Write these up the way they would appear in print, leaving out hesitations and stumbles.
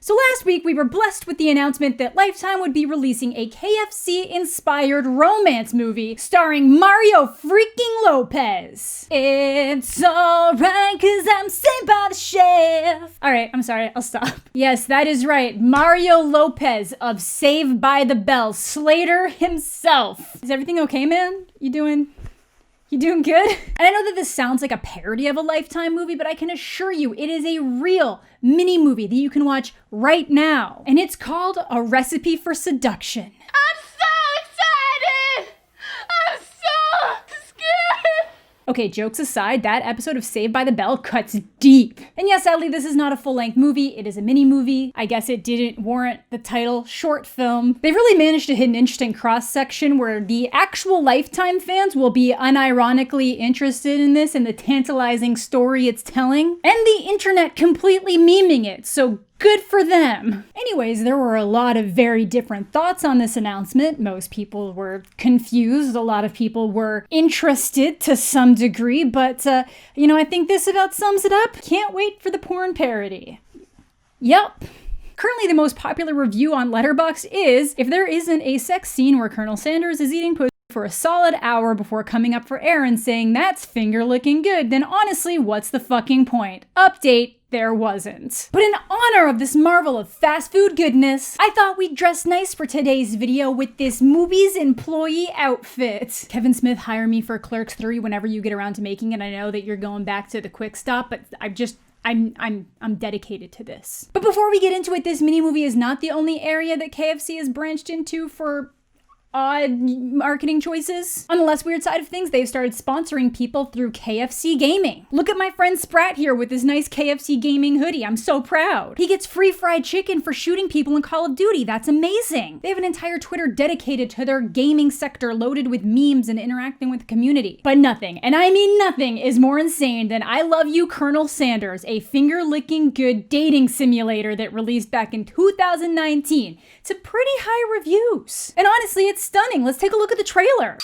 So last week we were blessed with the announcement that Lifetime would be releasing a KFC-inspired romance movie starring Mario freaking Lopez. It's alright cause I'm saved by the chef. Alright, I'm sorry, I'll stop. Yes, that is right. Mario Lopez of Saved by the Bell, Slater himself. Is everything okay, man? You doing good? And I know that this sounds like a parody of a Lifetime movie, but I can assure you it is a real mini movie that you can watch right now. And it's called A Recipe for Seduction. I'm so excited! I'm so scared! Okay, jokes aside, that episode of Saved by the Bell cuts deep. And yes, sadly, this is not a full-length movie. It is a mini movie. I guess it didn't warrant the title short film. They've really managed to hit an interesting cross-section where the actual Lifetime fans will be unironically interested in this and the tantalizing story it's telling, and the internet completely memeing it, so good for them. Anyways, there were a lot of very different thoughts on this announcement. Most people were confused. A lot of people were interested to some degree, but, I think this about sums it up. Can't wait for the porn parody. Yep. Currently, the most popular review on Letterboxd is, if there isn't a sex scene where Colonel Sanders is eating pussy for a solid hour before coming up for air and saying that's finger looking good, then honestly, what's the fucking point? Update. There wasn't. But in honor of this marvel of fast food goodness, I thought we'd dress nice for today's video with this movie's employee outfit. Kevin Smith, hire me for Clerks 3 whenever you get around to making it. I know that you're going back to the quick stop, but I'm dedicated to this. But before we get into it, this mini movie is not the only area that KFC has branched into for odd marketing choices. On the less weird side of things, they've started sponsoring people through KFC Gaming. Look at my friend Sprat here with his nice KFC Gaming hoodie. I'm so proud. He gets free fried chicken for shooting people in Call of Duty. That's amazing. They have an entire Twitter dedicated to their gaming sector loaded with memes and interacting with the community. But nothing, and I mean nothing, is more insane than I Love You, Colonel Sanders, a finger-licking good dating simulator that released back in 2019 to pretty high reviews. And honestly, it's stunning. Let's take a look at the trailer.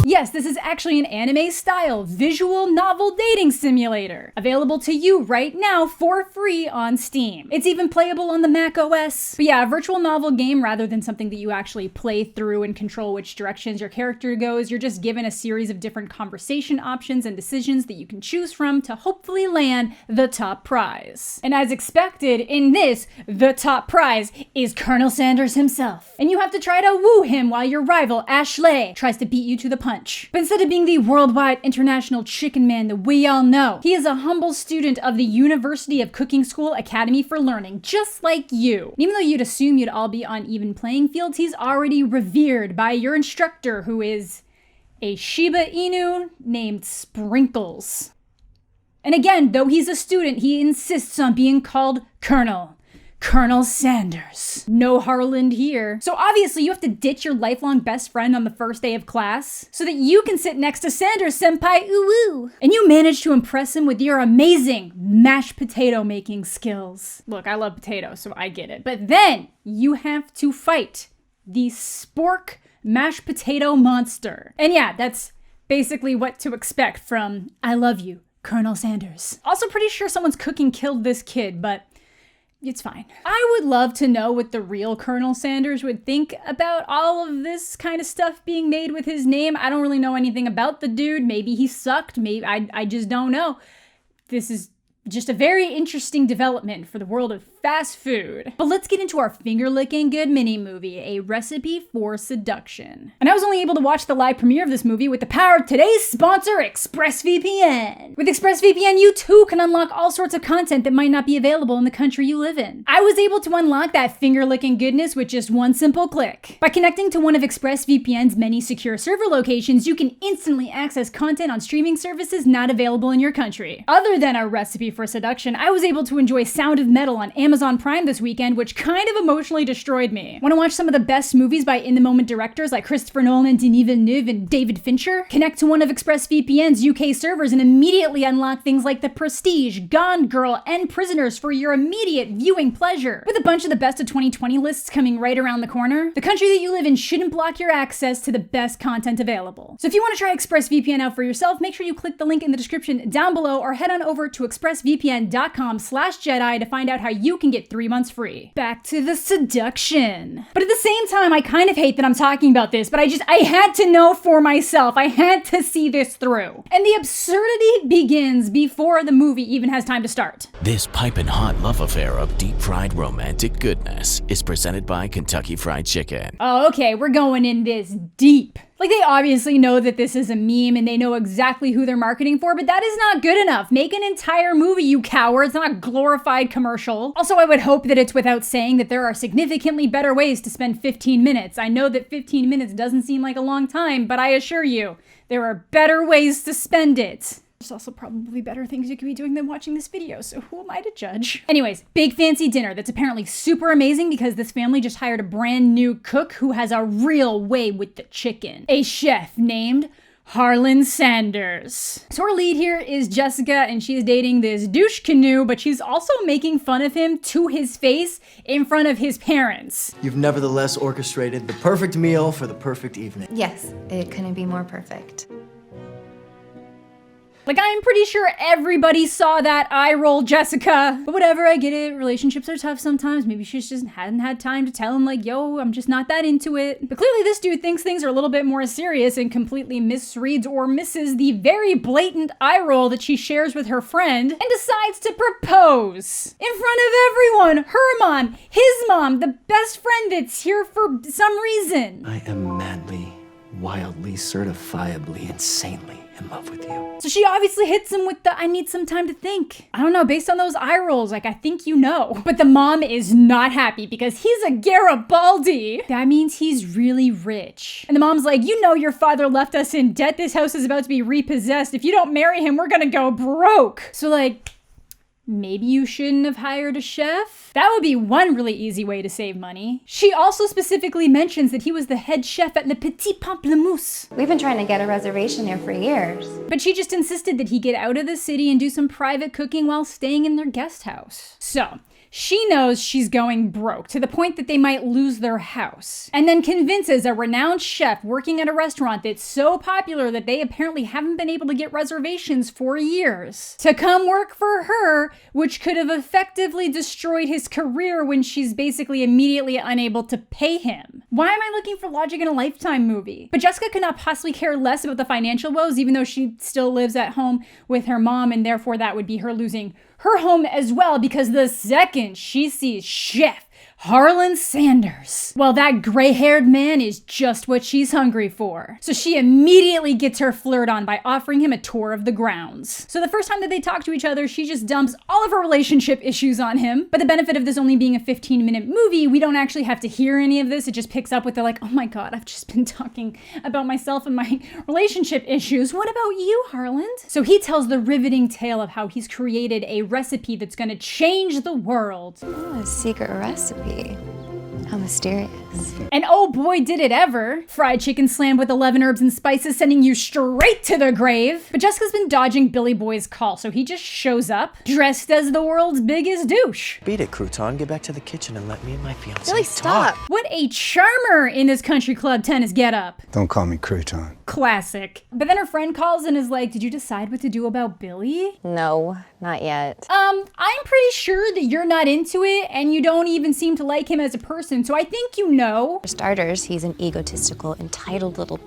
Yes, this is actually an anime-style visual novel dating simulator, available to you right now for free on Steam. It's even playable on the Mac OS. But yeah, a virtual novel game rather than something that you actually play through and control which directions your character goes. You're just given a series of different conversation options and decisions that you can choose from to hopefully land the top prize. And as expected, in this, the top prize is Colonel Sanders himself. And you have to try to woo him while your rival, Ashley, tries to beat you to the punch. But instead of being the worldwide international chicken man that we all know, he is a humble student of the University of Cooking School Academy for Learning, just like you. And even though you'd assume you'd all be on even playing fields, he's already revered by your instructor, who is a Shiba Inu named Sprinkles. And again, though he's a student, he insists on being called Colonel Sanders. No Harland here. So obviously you have to ditch your lifelong best friend on the first day of class so that you can sit next to Sanders senpai, ooh. And you manage to impress him with your amazing mashed potato making skills. Look, I love potatoes, so I get it. But then you have to fight the spork mashed potato monster. And yeah, that's basically what to expect from I Love You, Colonel Sanders. Also pretty sure someone's cooking killed this kid, but it's fine. I would love to know what the real Colonel Sanders would think about all of this kind of stuff being made with his name. I don't really know anything about the dude. Maybe he sucked. Maybe I just don't know. This is just a very interesting development for the world of fast food. But let's get into our finger-licking good mini-movie, A Recipe for Seduction. And I was only able to watch the live premiere of this movie with the power of today's sponsor, ExpressVPN. With ExpressVPN, you too can unlock all sorts of content that might not be available in the country you live in. I was able to unlock that finger-licking goodness with just one simple click. By connecting to one of ExpressVPN's many secure server locations, you can instantly access content on streaming services not available in your country. Other than A Recipe for Seduction, I was able to enjoy Sound of Metal on Amazon Prime this weekend, which kind of emotionally destroyed me. Want to watch some of the best movies by in-the-moment directors like Christopher Nolan, Denis Villeneuve, and David Fincher? Connect to one of ExpressVPN's UK servers and immediately unlock things like The Prestige, Gone Girl, and Prisoners for your immediate viewing pleasure. With a bunch of the best of 2020 lists coming right around the corner, the country that you live in shouldn't block your access to the best content available. So if you want to try ExpressVPN out for yourself, make sure you click the link in the description down below or head on over to expressvpn.com/Jedi to find out how you can get 3 months free. Back to the Seduction. But at the same time, I kind of hate that I'm talking about this, but I had to know for myself. I had to see this through. And the absurdity begins before the movie even has time to start. This piping hot love affair of deep-fried romantic goodness is presented by Kentucky Fried Chicken. Oh, okay, we're going in this deep. Like, they obviously know that this is a meme and they know exactly who they're marketing for, but that is not good enough. Make an entire movie, you cowards, not a glorified commercial. Also, I would hope that it's without saying that there are significantly better ways to spend 15 minutes. I know that 15 minutes doesn't seem like a long time, but I assure you, there are better ways to spend it. There's also probably better things you could be doing than watching this video, so who am I to judge? Anyways, big fancy dinner that's apparently super amazing because this family just hired a brand new cook who has a real way with the chicken. A chef named Harlan Sanders. So our lead here is Jessica, and she's dating this douche canoe, but she's also making fun of him to his face in front of his parents. You've nevertheless orchestrated the perfect meal for the perfect evening. Yes, it couldn't be more perfect. Like, I'm pretty sure everybody saw that eye roll, Jessica. But whatever, I get it. Relationships are tough sometimes. Maybe she just hadn't had time to tell him, like, yo, I'm just not that into it. But clearly this dude thinks things are a little bit more serious and completely misreads or misses the very blatant eye roll that she shares with her friend and decides to propose in front of everyone. Her mom, his mom, the best friend that's here for some reason. I am madly, wildly, certifiably, insanely in love with you. So she obviously hits him with the, I need some time to think. I don't know, based on those eye rolls, like, I think you know. But the mom is not happy because he's a Garibaldi. That means he's really rich. And the mom's like, you know your father left us in debt. This house is about to be repossessed. If you don't marry him, we're gonna go broke. So, like, maybe you shouldn't have hired a chef? That would be one really easy way to save money. She also specifically mentions that he was the head chef at Le Petit Pamplemousse. We've been trying to get a reservation there for years. But she just insisted that he get out of the city and do some private cooking while staying in their guest house. So, she knows she's going broke to the point that they might lose their house, and then convinces a renowned chef working at a restaurant that's so popular that they apparently haven't been able to get reservations for years to come work for her, which could have effectively destroyed his career when she's basically immediately unable to pay him. Why am I looking for logic in a Lifetime movie? But Jessica could not possibly care less about the financial woes, even though she still lives at home with her mom, and therefore that would be her losing her home as well, because the second she sees Chef Harlan Sanders, well, that gray-haired man is just what she's hungry for. So she immediately gets her flirt on by offering him a tour of the grounds. So the first time that they talk to each other, she just dumps all of her relationship issues on him. But the benefit of this only being a 15-minute movie, we don't actually have to hear any of this. It just picks up with the like, oh my God, I've just been talking about myself and my relationship issues. What about you, Harlan? So he tells the riveting tale of how he's created a recipe that's gonna change the world. Oh, a secret recipe. How mysterious. And oh boy, did it ever. Fried chicken slammed with 11 herbs and spices, sending you straight to the grave. But Jessica's been dodging Billy Boy's call, so he just shows up, dressed as the world's biggest douche. Beat it, Crouton. Get back to the kitchen and let me and my fiancé Billy, talk. stop. What a charmer in his country club tennis getup. Don't call me Crouton. Classic. But then her friend calls and is like, did you decide what to do about Billy? No, not yet. I'm pretty sure that you're not into it and you don't even seem to like him as a person, so I think you know. For starters, he's an egotistical, entitled little...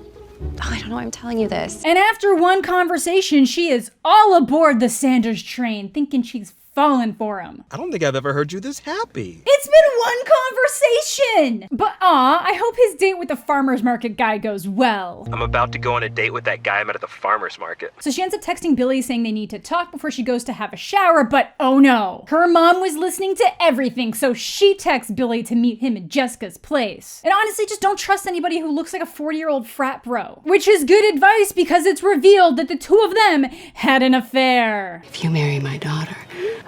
I don't know why I'm telling you this. And after one conversation, she is all aboard the Sanders train, thinking she's fallen for him. I don't think I've ever heard you this happy. It's been one conversation. But I hope his date with the farmer's market guy goes well. I'm about to go on a date with that guy I met at the farmer's market. So she ends up texting Billy saying they need to talk before she goes to have a shower, but oh no. Her mom was listening to everything, so she texts Billy to meet him at Jessica's place. And honestly, just don't trust anybody who looks like a 40-year-old frat bro. Which is good advice because it's revealed that the two of them had an affair. If you marry my daughter,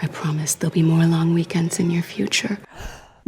I promise there'll be more long weekends in your future.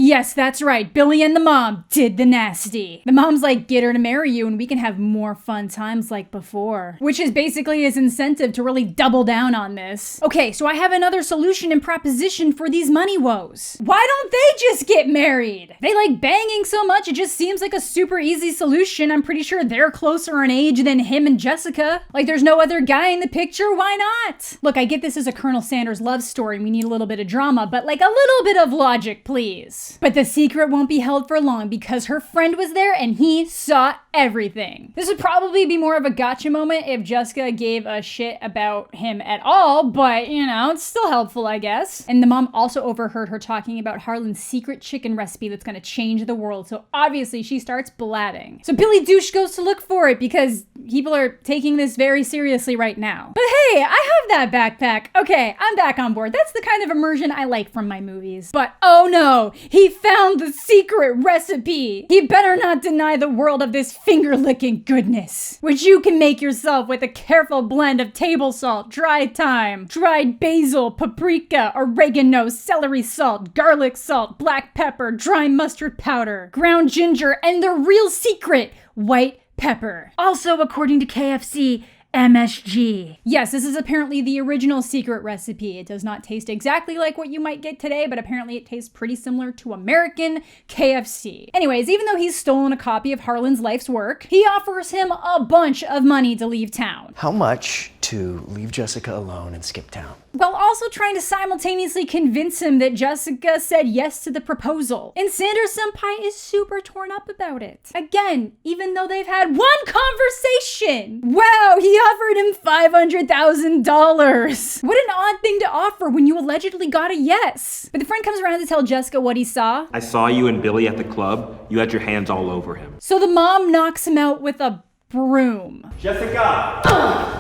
Yes, that's right. Billy and the mom did the nasty. The mom's like, get her to marry you and we can have more fun times like before. Which is basically his incentive to really double down on this. Okay, so I have another solution and proposition for these money woes. Why don't they just get married? They like banging so much, it just seems like a super easy solution. I'm pretty sure they're closer in age than him and Jessica. Like there's no other guy in the picture, why not? Look, I get this as a Colonel Sanders love story and we need a little bit of drama, but like a little bit of logic, please. But the secret won't be held for long because her friend was there and he saw everything. This would probably be more of a gotcha moment if Jessica gave a shit about him at all, but you know, it's still helpful, I guess. And the mom also overheard her talking about Harlan's secret chicken recipe that's gonna change the world, so obviously she starts blabbing. So Billy Douche goes to look for it because people are taking this very seriously right now. But hey, I have that backpack. Okay, I'm back on board. That's the kind of immersion I like from my movies. But oh no, he found the secret recipe. He better not deny the world of this finger-licking goodness, which you can make yourself with a careful blend of table salt, dried thyme, dried basil, paprika, oregano, celery salt, garlic salt, black pepper, dry mustard powder, ground ginger, and the real secret, white pepper. Also, according to KFC, MSG. Yes, this is apparently the original secret recipe. It does not taste exactly like what you might get today, but apparently it tastes pretty similar to American KFC. Anyways, even though he's stolen a copy of Harlan's life's work, he offers him a bunch of money to leave town. How much to leave Jessica alone and skip town? While also trying to simultaneously convince him that Jessica said yes to the proposal. And Sanders Senpai is super torn up about it. Again, even though they've had one conversation. Wow, he offered him $500,000. What an odd thing to offer when you allegedly got a yes. But the friend comes around to tell Jessica what he saw. I saw you and Billy at the club. You had your hands all over him. So the mom knocks him out with a broom. Jessica!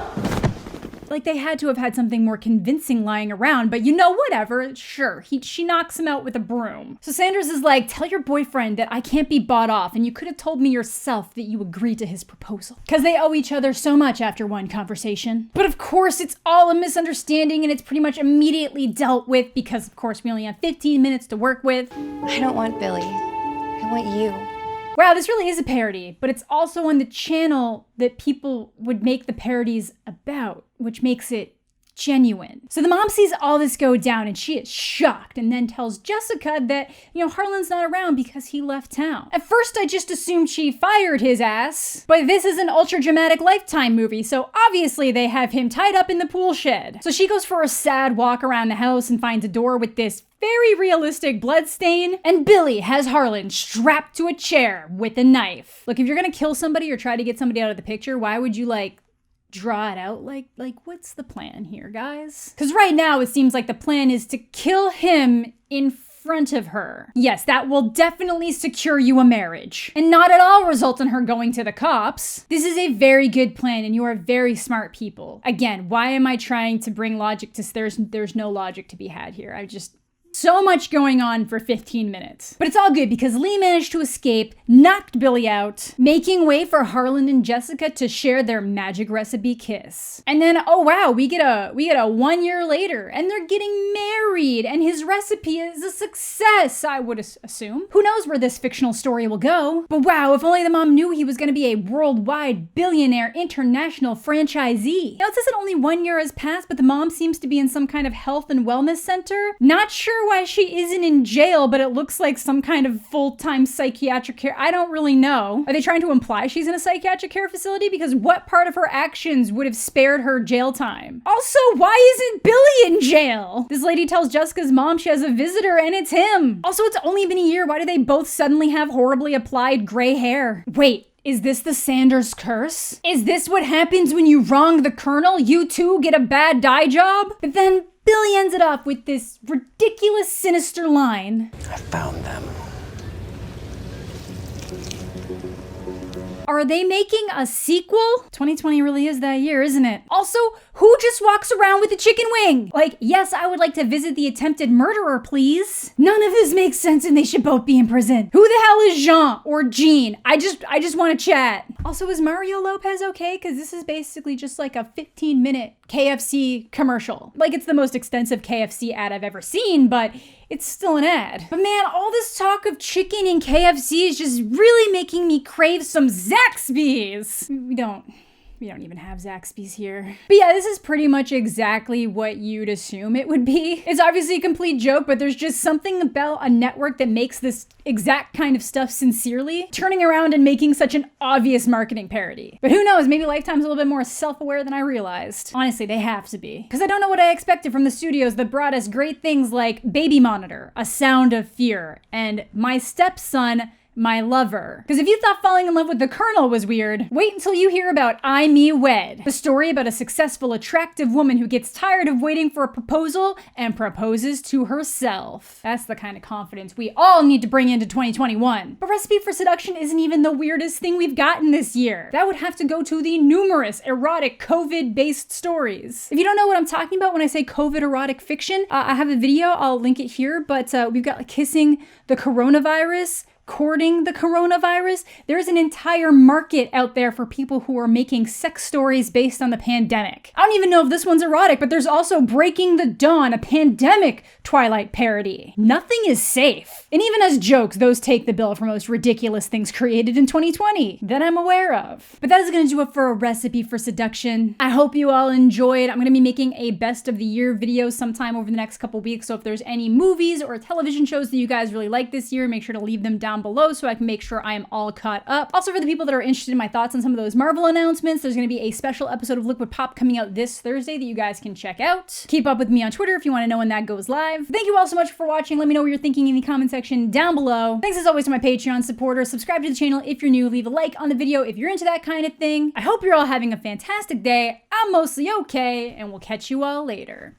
Like they had to have had something more convincing lying around, but you know, whatever, sure. She knocks him out with a broom. So Sanders is like, tell your boyfriend that I can't be bought off and you could have told me yourself that you agreed to his proposal. Because they owe each other so much after one conversation. But of course, it's all a misunderstanding and it's pretty much immediately dealt with because of course we only have 15 minutes to work with. I don't want Billy. I want you. Wow, this really is a parody, but it's also on the channel that people would make the parodies about, which makes it genuine. So the mom sees all this go down and she is shocked and then tells Jessica that, you know, Harlan's not around because he left town. At first, I just assumed she fired his ass, but this is an ultra dramatic Lifetime movie, so obviously they have him tied up in the pool shed. So she goes for a sad walk around the house and finds a door with this very realistic bloodstain, and Billy has Harlan strapped to a chair with a knife. Look, if you're gonna kill somebody or try to get somebody out of the picture, why would you like draw it out? Like what's the plan here, guys? Because right now it seems like the plan is to kill him in front of her. Yes, that will definitely secure you a marriage and not at all result in her going to the cops. This is a very good plan and you are very smart people. Again, why am I trying to bring logic to there's no logic to be had here. So much going on for 15 minutes. But it's all good because Lee managed to escape, knocked Billy out, making way for Harlan and Jessica to share their magic recipe kiss. And then, oh wow, we get a 1 year later and they're getting married and his recipe is a success, I would assume. Who knows where this fictional story will go? But wow, if only the mom knew he was gonna be a worldwide billionaire international franchisee. Now it says that only 1 year has passed, but the mom seems to be in some kind of health and wellness center. Not sure why she isn't in jail, but it looks like some kind of full-time psychiatric care. I don't really know. Are they trying to imply she's in a psychiatric care facility? Because what part of her actions would have spared her jail time? Also, why isn't Billy in jail? This lady tells Jessica's mom she has a visitor and it's him. Also, it's only been a year. Why do they both suddenly have horribly applied gray hair? Wait. Is this the Sanders curse? Is this what happens when you wrong the Colonel? You too get a bad dye job? But then Billy ends it off with this ridiculous, sinister line. I found them. Are they making a sequel? 2020 really is that year, isn't it? Also, who just walks around with a chicken wing? Like, yes, I would like to visit the attempted murderer, please. None of this makes sense and they should both be in prison. Who the hell is Jean or Jean? I just want to chat. Also, is Mario Lopez okay? Because this is basically just like a 15-minute KFC commercial. Like, it's the most extensive KFC ad I've ever seen, but it's still an ad. But man, all this talk of chicken and KFC is just really making me crave some Zaxby's. We don't even have Zaxby's here. But yeah, this is pretty much exactly what you'd assume it would be. It's obviously a complete joke, but there's just something about a network that makes this exact kind of stuff sincerely, turning around and making such an obvious marketing parody. But who knows, maybe Lifetime's a little bit more self-aware than I realized. Honestly, they have to be. Because I don't know what I expected from the studios that brought us great things like Baby Monitor, A Sound of Fear, and My Stepson, My Lover. Because if you thought falling in love with the Colonel was weird, wait until you hear about I Me Wed, the story about a successful, attractive woman who gets tired of waiting for a proposal and proposes to herself. That's the kind of confidence we all need to bring into 2021. But Recipe for Seduction isn't even the weirdest thing we've gotten this year. That would have to go to the numerous erotic COVID-based stories. If you don't know what I'm talking about when I say COVID erotic fiction, I have a video, I'll link it here, but we've got Kissing the Coronavirus, Courting the Coronavirus. There's an entire market out there for people who are making sex stories based on the pandemic. I don't even know if this one's erotic, but there's also Breaking the Dawn, a pandemic Twilight parody. Nothing is safe. And even as jokes, those take the bill for most ridiculous things created in 2020 that I'm aware of. But that is gonna do it for a Recipe for Seduction. I hope you all enjoyed. I'm gonna be making a best of the year video sometime over the next couple weeks, so if there's any movies or television shows that you guys really like this year, make sure to leave them down below so I can make sure I am all caught up. Also, for the people that are interested in my thoughts on some of those Marvel announcements, there's going to be a special episode of Liquid Pop coming out this Thursday that you guys can check out. Keep up with me on Twitter if you want to know when that goes live. Thank you all so much for watching. Let me know what you're thinking in the comment section down below. Thanks as always to my Patreon supporters. Subscribe to the channel if you're new. Leave a like on the video if you're into that kind of thing. I hope you're all having a fantastic day. I'm mostly okay, and we'll catch you all later.